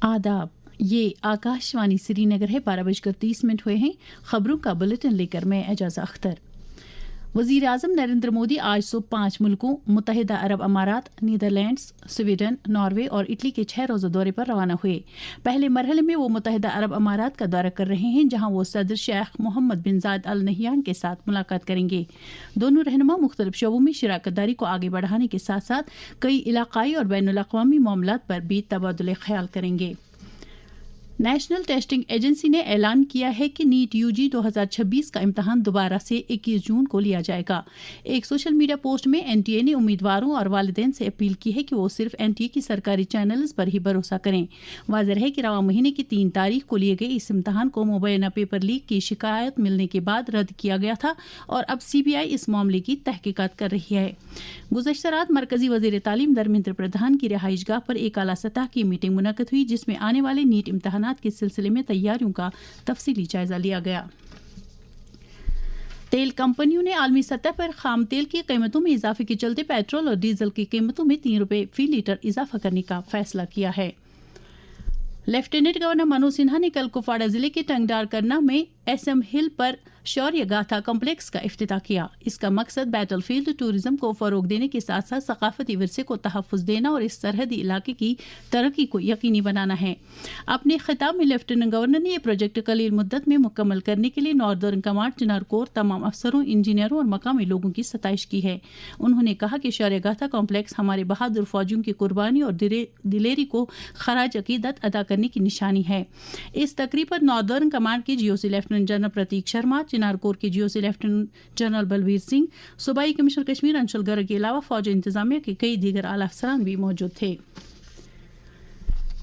आदाब, ये आकाशवाणी श्रीनगर है। 12:30 हुए हैं। खबरों का बुलेटिन लेकर मैं एजाज़ अख्तर। वज़ीर आज़म नरेंद्र मोदी आज सुबह 5 मुल्कों मुत्तहिदा अरब अमारात, नीदरलैंड्स, स्वीडन, नॉर्वे और इटली के 6 रोज़ा दौरे पर रवाना हुए। पहले मरहले में वो मुत्तहिदा अरब अमारात का दौरा कर रहे हैं, जहां वो सदर शेख मोहम्मद बिन जायद अल नहयान के साथ मुलाकात करेंगे। दोनों रहनुमा मुख्तलिफ शोबों में शिराकतदारी को आगे बढ़ाने के साथ साथ कई इलाकाई और बैनुल अक़वामी मामलात पर भी तबादुल ख्याल करेंगे। नेशनल टेस्टिंग एजेंसी ने ऐलान किया है कि नीट यूजी 2026 का इम्तहान दोबारा से 21 जून को लिया जाएगा। एक सोशल मीडिया पोस्ट में एनटीए ने उम्मीदवारों और वालिदैन से अपील की है कि वो सिर्फ एनटीए की सरकारी चैनल्स पर ही भरोसा करें। वाज़ेह है कि रवां महीने की 3 तारीख को लिए गए इस इम्तहान को मुबैना पेपर लीक की शिकायत मिलने के बाद रद्द किया गया था और अब सीबीआई इस मामले की तहकीकात कर रही है। गुज़श्ता रात मरकजी वज़ीर तालीम धर्मेंद्र प्रधान की रिहाइशगाह पर एक आला सतह की मीटिंग मुनक़्क़द हुई, जिसमें आने वाले नीट इम्तहान के सिलसिले में तैयारियों का तफसीली जायजा लिया गया। तेल कंपनियों ने आलमी सतह पर खाम तेल की कीमतों में इजाफे के चलते पेट्रोल और डीजल की कीमतों में 3 रुपये फी लीटर इजाफा करने का फैसला किया है। लेफ्टिनेंट गवर्नर मनोज सिन्हा ने कल कुपवाड़ा जिले के टंगडार करना में SM हिल पर शौर्य गाथा कम्प्लेक्स का इफ्तिताह किया। इसका मकसद बैटल फील्ड टूरिज्म को फरोग देने के साथ साथ सकाफती विरसे को तहफ़्फ़ुज़ देना और इस सरहदी इलाके की तरक्की को यकीनी बनाना है। अपने खिताब में लेफ्टिनेंट गवर्नर ने यह प्रोजेक्ट कलील मुद्दत में मुकम्मल करने के लिए नॉर्दर्न कमांड चिनार कोर तमाम अफसरों, इंजीनियरों और मकामी लोगों की सताइश की है। उन्होंने कहा कि शौर्य गाथा कॉम्प्लेक्स हमारे बहादुर फौजियों की कुर्बानी और दिलेरी को खराज अकीदत अदा करने की निशानी है। इस तकरीब पर नॉर्दर्न कमांड के GOC lieutenant general Prateek Sharma, Chinar corps के GOC lieutenant general Balbir Singh, सूबाई कमिश्नर कश्मीर अंशुल गर्ग के अलावा फौज इंतजामिया के कई दीगर आला अफसरान भी मौजूद थे।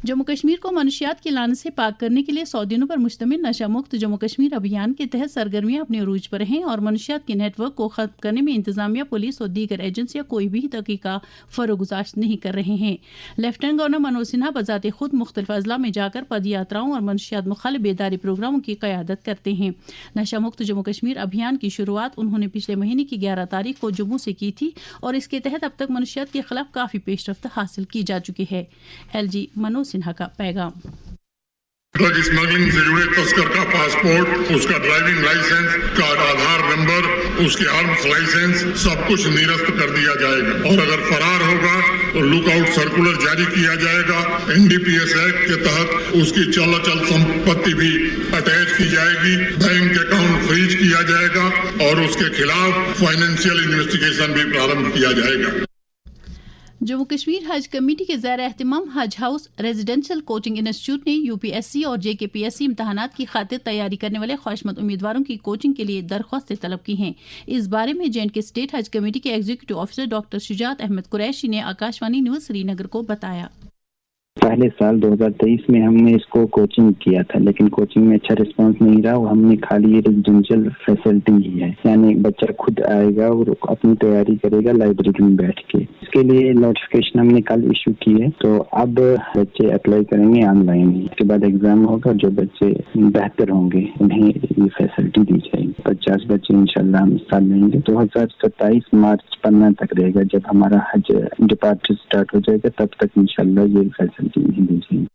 जम्मू कश्मीर को मनशियात की लानत से पाक करने के लिए 100 दिनों पर मुश्तमिल नशा मुक्त जम्मू कश्मीर अभियान के तहत सरगर्मियां अपने अरूज पर हैं और मनशियात के नेटवर्क को खत्म करने में इंतजामिया, पुलिस और दीगर एजेंसियां कोई भी तहकीका फरोगुजाश नहीं कर रहे हैं। लेफ्टिनेंट गवर्नर मनोज सिन्हा बजाते खुद मुख्तलिफ अजला में जाकर पद यात्राओं और मनशियात मुखालिफ बेदारी प्रोग्रामों की क़यादत करते हैं। नशा मुक्त जम्मू कश्मीर अभियान की शुरुआत उन्होंने पिछले महीने की 11 तारीख को जम्मू से की थी और इसके तहत अब तक मनशियात के खिलाफ काफ़ी पेशरफ्त हासिल की जा चुकी है। LG मनोज सिन्हा का पैगाम। ड्रग स्मगलिंग से जुड़े तस्कर का पासपोर्ट, उसका ड्राइविंग लाइसेंस, का आधार नंबर, उसके आर्म्स लाइसेंस सब कुछ निरस्त कर दिया जाएगा और अगर फरार होगा तो लुकआउट सर्कुलर जारी किया जाएगा। NDPS एक्ट के तहत उसकी चल संपत्ति भी अटैच की जाएगी, बैंक अकाउंट फ्रीज किया जाएगा और उसके खिलाफ फाइनेंशियल इन्वेस्टिगेशन भी प्रारंभ किया जाएगा। जम्मू कश्मीर हज कमेटी के ज़ेर एहतिमाम हज हाउस रेजिडेंशियल कोचिंग इंस्टीट्यूट ने UPSC और JKPSC इम्तहानात की खातिर तैयारी करने वाले ख्वाहिशमंद उम्मीदवारों की कोचिंग के लिए दरख्वास्तें तलब की हैं। इस बारे में J&K स्टेट हज कमेटी के executive officer doctor Shujat Ahmad Qureshi ने आकाशवाणी न्यूज़ श्रीनगर को बताया। पहले साल 2023 में हमने इसको कोचिंग किया था, लेकिन कोचिंग में अच्छा रिस्पांस नहीं रहा। वो हमने खाली ये रेजिडेंशियल फैसिलिटी ही है, यानी बच्चा खुद आएगा और अपनी तैयारी करेगा लाइब्रेरी में बैठ के। इसके लिए नोटिफिकेशन हमने कल इशू की है, तो अब बच्चे अप्लाई करेंगे ऑनलाइन। इसके बाद एग्जाम होगा, जो बच्चे बेहतर होंगे उन्हें ये फैसिलिटी दी जाएगी। 50 बच्चे इंशाल्लाह हम इस साल लेंगे। 2027 मार्च 15 तक रहेगा जब हमारा हज डिपार्चर स्टार्ट हो जाएगा, तब तक इंशाल्लाह ये फैसिलिटी नहीं दी जाएगी।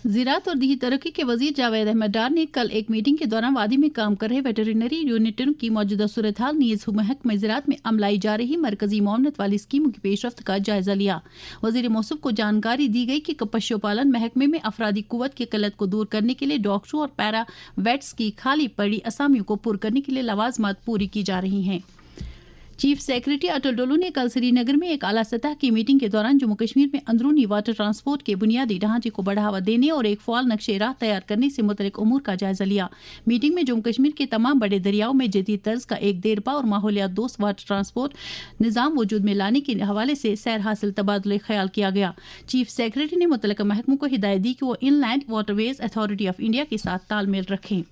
ज़राअत और दीही तरक्की के वज़ीर जावेद अहमद डार ने कल एक मीटिंग के दौरान वादी में काम कर रहे वेटरनरी यूनिटों की मौजूदा सूरत हाल नीज़ महकमा ज़राअत में अमलाई जा रही मरकजी मुआवनत वाली स्कीमों की पेशरफ्त का जायजा लिया। वज़ीर मौसूफ को जानकारी दी गई कि पशुपालन महकमे में अफरादी कुव्वत की किल्लत को दूर करने के लिए डॉक्टरों और पैरा वेट्स की खाली पड़ी असामियों को पुर करने के लिए लवाजमात पूरी की जा रही हैं। चीफ सेक्रेटरी अटल डोलू ने कल श्रीनगर में एक आला सतह की मीटिंग के दौरान जम्मू कश्मीर में अंदरूनी वाटर ट्रांसपोर्ट के बुनियादी ढांचे को बढ़ावा देने और एक फ़ाल नक्शे राह तैयार करने से मुतल्लिक़ उमूर का जायजा लिया। मीटिंग में जम्मू कश्मीर के तमाम बड़े दरियाओं में जदीद तर्ज का एक देरपा और माहौलियात दोस्त वाटर ट्रांसपोर्ट निज़ाम वजूद में लाने के हवाले से सैर हासिल तबादुल ख्याल किया गया। चीफ सेक्रेटरी ने मुतल्लिक़ा महकमों को हिदायत दी कि वो inland waterways authority of India के साथ तालमेल रखें।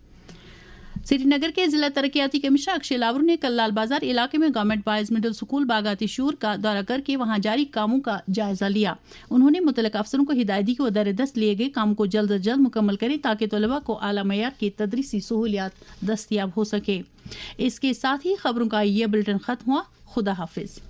श्रीनगर के जिला तरक्याती कमिश्नर अक्षय लावरू ने कल लाल बाजार इलाके में गवर्नमेंट बॉयज मिडिल स्कूल बागाती शूर का दौरा करके वहां जारी कामों का जायजा लिया। उन्होंने मुतल्लिक़ अफसरों को हिदायत दी कि वो दर-ए-दस्त लिए गए काम को जल्द अज जल्द मुकम्मल करें ताकि तलबा को आला मयार की तदरीसी सहूलियात दस्तयाब हो सके। इसके साथ ही खबरों का ये बुलेटिन खत्म हुआ। खुदा हाफिज।